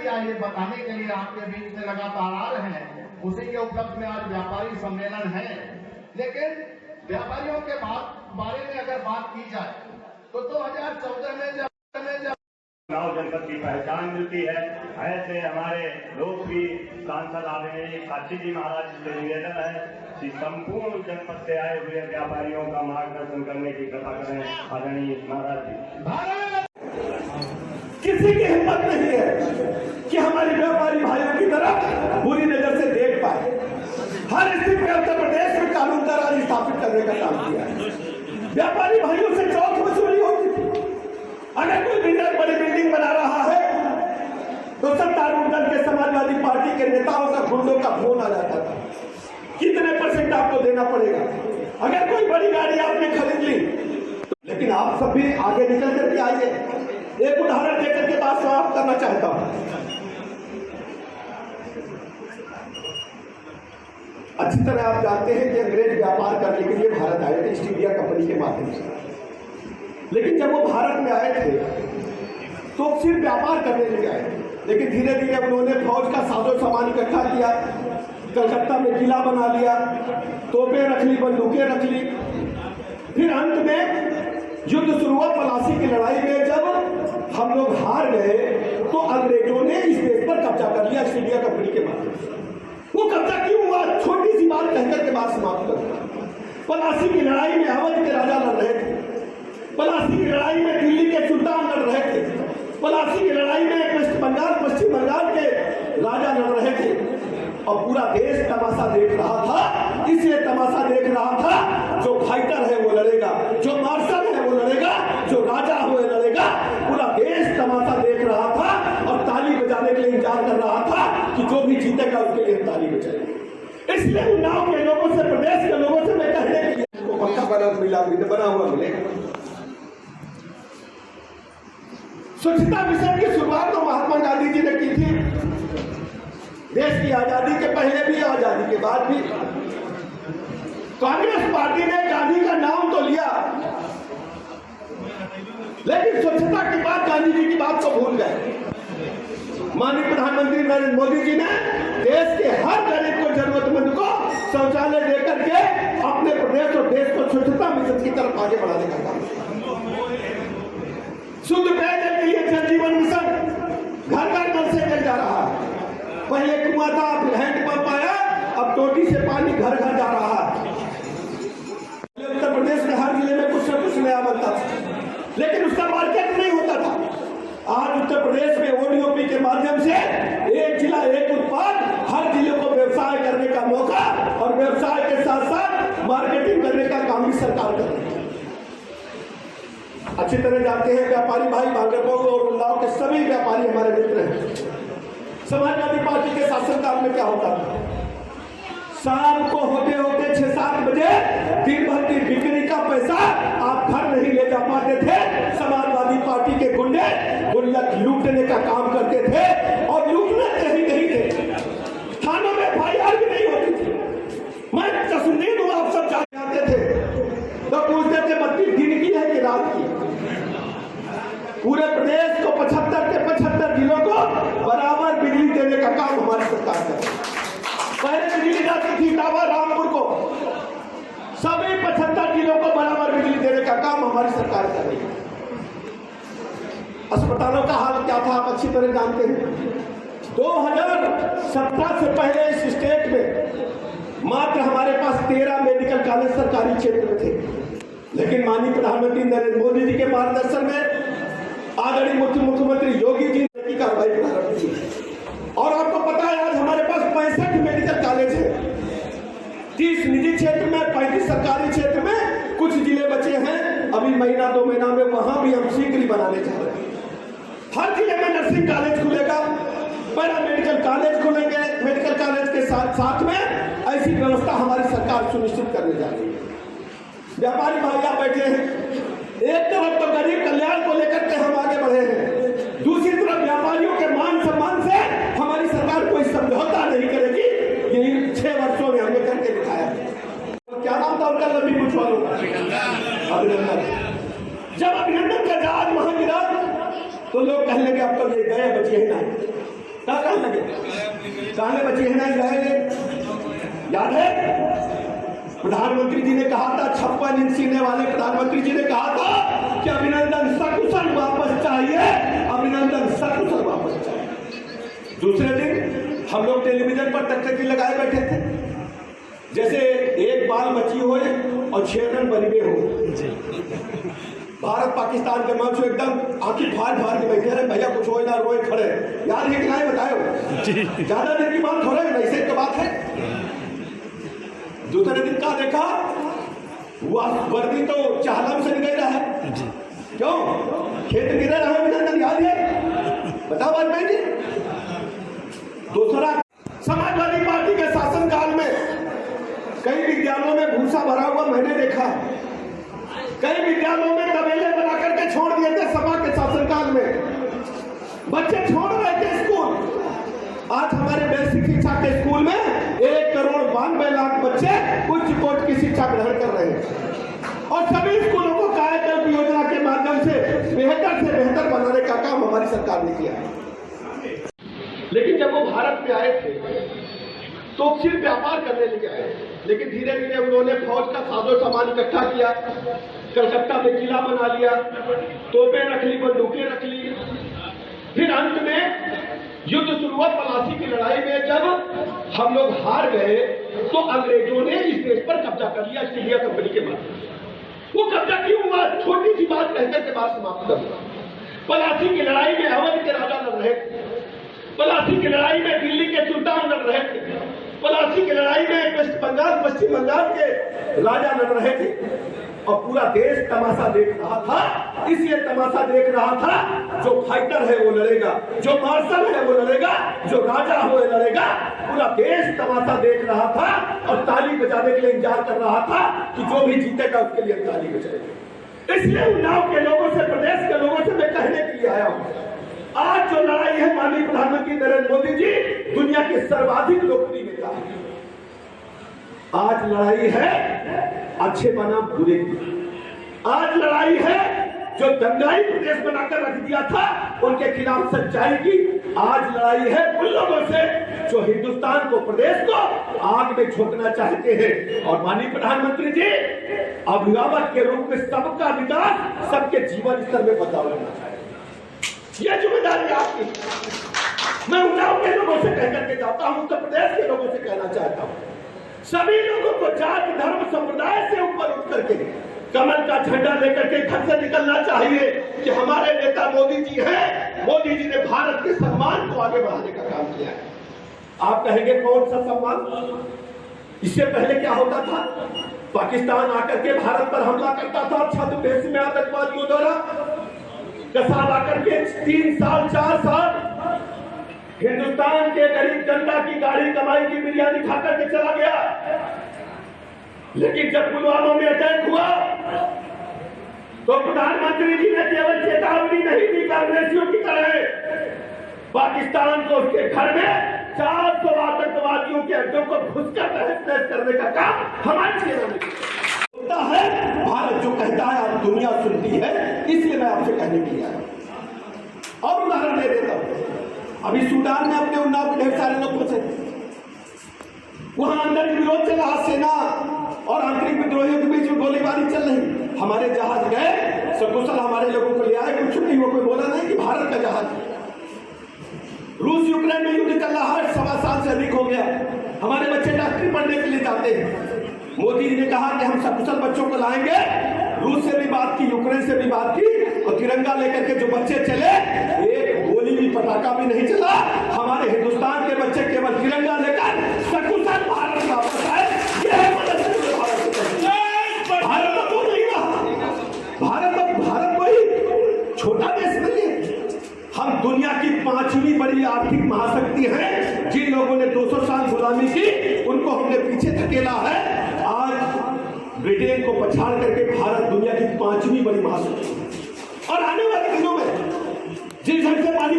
किया ये बताने के लिए आपके बीच में लगातार आ रहे हैं। उसी के उपलक्ष्य में आज व्यापारी सम्मेलन है। लेकिन व्यापारियों के बारे में अगर बात की जाए तो 2014 में जब चुनाव जनपद की पहचान मिलती है, ऐसे हमारे लोग भी सांसद आदरणीय काशी जी महाराज से निवेदन है कि संपूर्ण जनपद से आए हुए व्यापारियों का मार्गदर्शन करने की कृपा करें। आदरणीय महाराज जी, किसी की हिम्मत नहीं है कि हमारे व्यापारी भाइयों की तरफ बुरी नजर से देख पाए। हर स्थिति में उत्तर प्रदेश में कानून का राज स्थापित करने का काम किया है। व्यापारी भाइयों से चौथ वसूली होती थी। अगर कोई बिल्डर बड़ी बिल्डिंग बना रहा है तो सत्तारूढ़ दल के समाजवादी पार्टी के नेताओं का गुंडों का फोन आ जाता था, कितने % आपको देना पड़ेगा। अगर कोई बड़ी गाड़ी आपने खरीद ली, लेकिन आप सब भी आगे निकल करके आइए। एक उदाहरण देकर के बात समाप्त करना चाहता हूं। अच्छी तरह आप जानते हैं कि अंग्रेज व्यापार करने के लिए भारत आए थे ईस्ट इंडिया कंपनी के माध्यम से। लेकिन जब वो भारत में आए थे तो सिर्फ व्यापार करने नहीं आए, लेकिन धीरे धीरे उन्होंने फौज का साजो सामान इकट्ठा किया, कलकत्ता में किला बना लिया, तोपें रख ली, बंदूकें रख ली। फिर अंत में युद्ध शुरू हुआ। पलासी की लड़ाई में जब हम लोग हार गए तो अंग्रेजों ने इस देश पर कब्जा कर लिया ईस्ट इंडिया कंपनी के माध्यम से। वो कब्जा क्यों हुआ, छोटी सी बात कहकर के बात समाप्त कर। पलासी की लड़ाई में अवध के राजा लड़ रहे थे, पलासी की लड़ाई में दिल्ली के सुल्तान लड़ रहे थे, पलासी की लड़ाई में पश्चिम बंगाल के राजा लड़ रहे थे और पूरा देश तमाशा देख रहा था। इसलिए तमाशा देख रहा था, जो फाइटर है वो लड़ेगा, जो मार्शल है वो लड़ेगा, जो राजा है वो लड़ेगा। पूरा देश तमाशा देख रहा था और ताली बजाने के लिए इंतजार कर रहा था कि जो भी जीतेगा उसके लिए ताली बजाएगी। इसलिए उन्नाव के लोगों से, प्रदेश के लोगों से मैं कहने के लिए पक्का बना हुआ मिलेगा। स्वच्छता मिशन की शुरुआत तो महात्मा गांधी जी ने की थी, देश की आजादी के पहले भी, आजादी के बाद भी। कांग्रेस पार्टी ने गांधी का नाम तो लिया, लेकिन स्वच्छता की बात, गांधी जी की बात को भूल गए। माननीय प्रधानमंत्री नरेंद्र मोदी जी ने देश के हर गरीब को, जरूरतमंद को शौचालय देकर के अपने प्रदेश और देश को स्वच्छता मिशन की तरफ आगे बढ़ाने का काम किया। शुद्ध पेयजल के लिए जल जीवन मिशन घर घर नल से जल जा रहा है। पहले कुआं था, फिर हैंडपंप आया, अब टोटी से पानी घर घर जा रहा है। उत्तर प्रदेश में हर जिले में कुछ न कुछ नया बनता था, लेकिन उसका मार्केट नहीं होता था। आज उत्तर प्रदेश में ओडीओपी के माध्यम से एक जिला एक उत्पाद, हर जिले को व्यवसाय करने का मौका और व्यवसाय के साथ साथ मार्केटिंग करने का काम भी सरकार कर रही है। अच्छी तरह जानते हैं व्यापारी भाई, भागलपुर और उन्नाव के सभी व्यापारी हमारे मित्र हैं। समाजवादी पार्टी के शासनकाल में क्या होता था, शाम को होते होते 6-7 बजे दिन भर की बिक्री का पैसा आप घर नहीं ले जा पाते थे। समाजवादी पार्टी के गुंडे गुल्लक लूटने का काम करते थे और लूटने ही नहीं थे। थानों में FIR भी नहीं होती थी। मैं तस्लीम हूं, आप सब जानते थे तो पूछते थे 32 दिन की है कि रात की। पूरे प्रदेश को 75 के 75 जिलों को बराबर बिजली देने का काम हमारी सरकार कर रही है। पहले बिजली जाती थी इटावा, रामपुर को, सभी 75 जिलों को बराबर बिजली देने का काम हमारी सरकार कर रही है। अस्पतालों का हाल क्या था आप अच्छी तरह जानते हैं। 2017 से पहले इस स्टेट में मात्र हमारे पास 13 मेडिकल कॉलेज सरकारी क्षेत्र में थे, लेकिन माननीय प्रधानमंत्री नरेंद्र मोदी जी के मार्गदर्शन में आदरणीय मुख्यमंत्री योगी जी ने की कार्रवाई प्रारंभ की। और आपको पता है आज हमारे पास 65 मेडिकल कॉलेज है, 30 निजी क्षेत्र में, 35 सरकारी क्षेत्र में। कुछ जिले बचे हैं, अभी महीना 2 महीना में वहां भी हम शीघ्र ही बनाने जा रहे हैं। हर जिले में नर्सिंग कॉलेज खुलेगा, पैरा मेडिकल कॉलेज खुलेंगे। मेडिकल कॉलेज के साथ साथ में ऐसी व्यवस्था हमारी सरकार सुनिश्चित करने जा रही है। व्यापारी भाई आप बैठे हैं, एक तरफ तो गरीब कल्याण को लेकर के हम आगे बढ़े हैं, दूसरी तरफ व्यापारियों के मान सम्मान से हमारी सरकार कोई समझौता नहीं करेगी। यही 6 वर्षों में हमने करके दिखाया। क्या नाम था उनका, लंबी पूछ वालों का, अभिनंदन। जब अभिनंदन का जहाज वहां गिरा तो लोग कहने लगे अब तो ये गए, बचे ही नहीं। क्या कहने लगे? कहने बच्चे हैं नहीं रहेंगे। याद है प्रधानमंत्री जी ने कहा था, 56 इंच सीने वाले प्रधानमंत्री जी ने कहा था कि अभिनंदन सकुशल वापस चाहिए, अभिनंदन सकुशल वापस चाहिए। दूसरे दिन हम लोग टेलीविजन पर टकटकी लगाए बैठे थे, जैसे एक बाल बची हो और 6 रन बन गए हो। भारत पाकिस्तान के मैच में एकदम आंखें फाड़ फाड़ के बैठे रहे, भैया कुछ हो ना रोए खड़े। यार ये नहीं बताए, ज्यादा देर की बात हो रही है, ऐसे की बात है। दूसरे दिन का देखा, वह वर्दी तो चाहलम से निकल रहा है, क्यों खेत गिरे रहे अभिनंदन याद है, बताओ बात भाई जी। दूसरा, समाजवादी पार्टी के शासनकाल में कई विद्यालयों में भूसा भरा हुआ मैंने देखा। कई विद्यालयों में तबेले बना करके छोड़ दिए थे सपा के शासनकाल में, बच्चे छोड़ रहे थे स्कूल। आज हमारे बेसिक शिक्षा के स्कूल में 1,92,00,000 बच्चे उच्च कोटि की शिक्षा ग्रहण कर रहे हैं और सभी स्कूलों को कायाकल्प योजना के माध्यम से बेहतर बनाने का काम हमारी सरकार ने किया है। लेकिन जब वो भारत में आए थे तो सिर्फ व्यापार करने लगे आए, लेकिन धीरे धीरे उन्होंने फौज का साजो सामान इकट्ठा किया, कलकत्ता में किला बना लिया, तोपें रख ली, बंदूकें रख ली। फिर अंत में युद्ध शुरू हुआ, पलासी की लड़ाई में जब हम लोग हार गए तो अंग्रेजों ने इस देश पर कब्जा कर लिया ईस्ट इंडिया कंपनी के बाद। वो कब्जा क्यों हुआ, छोटी सी बात कहकर के बाद समाप्त कर हुआ। पलासी की लड़ाई में अवध के राजा लड़ रहे थे, पलासी की लड़ाई में दिल्ली के सुल्तान लड़ रहे थे, पलासी की लड़ाई में वेस्ट बंगाल पश्चिम बंगाल के राजा लड़ रहे थे और पूरा देश तमाशा देख रहा था। इसलिए तमाशा देख रहा था, जो फाइटर है वो लड़ेगा, जो मार्शल है वो लड़ेगा, जो राजा हो वो लड़ेगा। पूरा देश तमाशा देख रहा था और ताली बजाने के लिए इंतजार कर रहा था कि जो भी जीतेगा उसके लिए ताली बजाएगा। इसलिए उन्नाव के लोगों से, प्रदेश के लोगों से मैं कहने के लिए आया हूँ, आज जो लड़ाई है माननीय प्रधानमंत्री नरेंद्र मोदी जी दुनिया के सर्वाधिक लोकप्रिय नेता हैं। आज लड़ाई है अच्छे बनाम बुरे की, आज लड़ाई है जो दंगाई प्रदेश बनाकर रख दिया था उनके खिलाफ सच्चाई की। आज लड़ाई है उन लोगों से जो हिंदुस्तान को, प्रदेश को आग में झोंकना चाहते हैं। और माननीय प्रधानमंत्री जी अभिभावक के रूप में सबका विकास, सबके जीवन स्तर में बदलाव लाना चाहिए, ये जिम्मेदारी आपकी। मैं उन्नाव के लोगों से कहकर के जाता हूं, उत्तर प्रदेश के लोगों से कहना चाहता हूं, सभी लोगों को जाति धर्म संप्रदाय से ऊपर उठ करके कमल का झंडा लेकर के घर से निकलना चाहिए कि हमारे नेता मोदी जी हैं। मोदी जी ने भारत के सम्मान को आगे बढ़ाने का काम किया है। आप कहेंगे कौन सा सम्मान? इससे पहले क्या होता था? पाकिस्तान आकर के भारत पर हमला करता था छद्मवेश में आतंकवादियों द्वारा, कसाब आकर के 3 साल 4 साल हिंदुस्तान के गरीब जनता की गाड़ी कमाई की बिरयानी खाकर के चला गया। लेकिन जब पुलवामा में अटैक हुआ तो प्रधानमंत्री जी ने केवल चेतावनी नहीं दी, कांग्रेसियों की तरह पाकिस्तान को उसके घर में 400 आतंकवादियों के अड्डों को घुसकर तहस-नहस करने का काम हमारी सेना ने किया है। भारत जो कहता है आप दुनिया सुनती है, इसलिए मैं आपसे कहने के लिए आया। और उदाहरण दे देता हूं, अभी सूडान में अपने उन्नाव के ढेर सारे लोग फंसे, वहां अंदर विरोध चल रहा, सेना और आंतरिक विद्रोहियों के बीच में गोलीबारी चल रही। हमारे जहाज गए, सकुशल हमारे लोगों को ले आए, कुछ नहीं, वो कोई बोला नहीं कि भारत का जहाज। रूस यूक्रेन में युद्ध चल रहा है, 1.25 साल से अधिक हो गया, हमारे बच्चे डॉक्टरी पढ़ने के लिए जाते हैं। मोदी जी ने कहा कि हम सकुशल बच्चों को लाएंगे, रूस से भी बात की, यूक्रेन से भी बात की, और तिरंगा लेकर के जो बच्चे चले, एक गोली भी पटाखा भी नहीं चला। हमारे हिंदुस्तान के बच्चे केवल तिरंगा लेकर सकुशल भारत वापस आए। भारत तो नहीं रहा, भारत कोई छोटा देश नहीं है। हम दुनिया की 5वीं बड़ी आर्थिक महाशक्ति हैं। जिन लोगों ने 200 साल गुलामी की, उनको हमने पीछे धकेला है। आज ब्रिटेन को पछाड़ करके भारत दुनिया की 5वीं बड़ी महाशक्ति, और आने वाले दिनों में जिस ढंग से पानी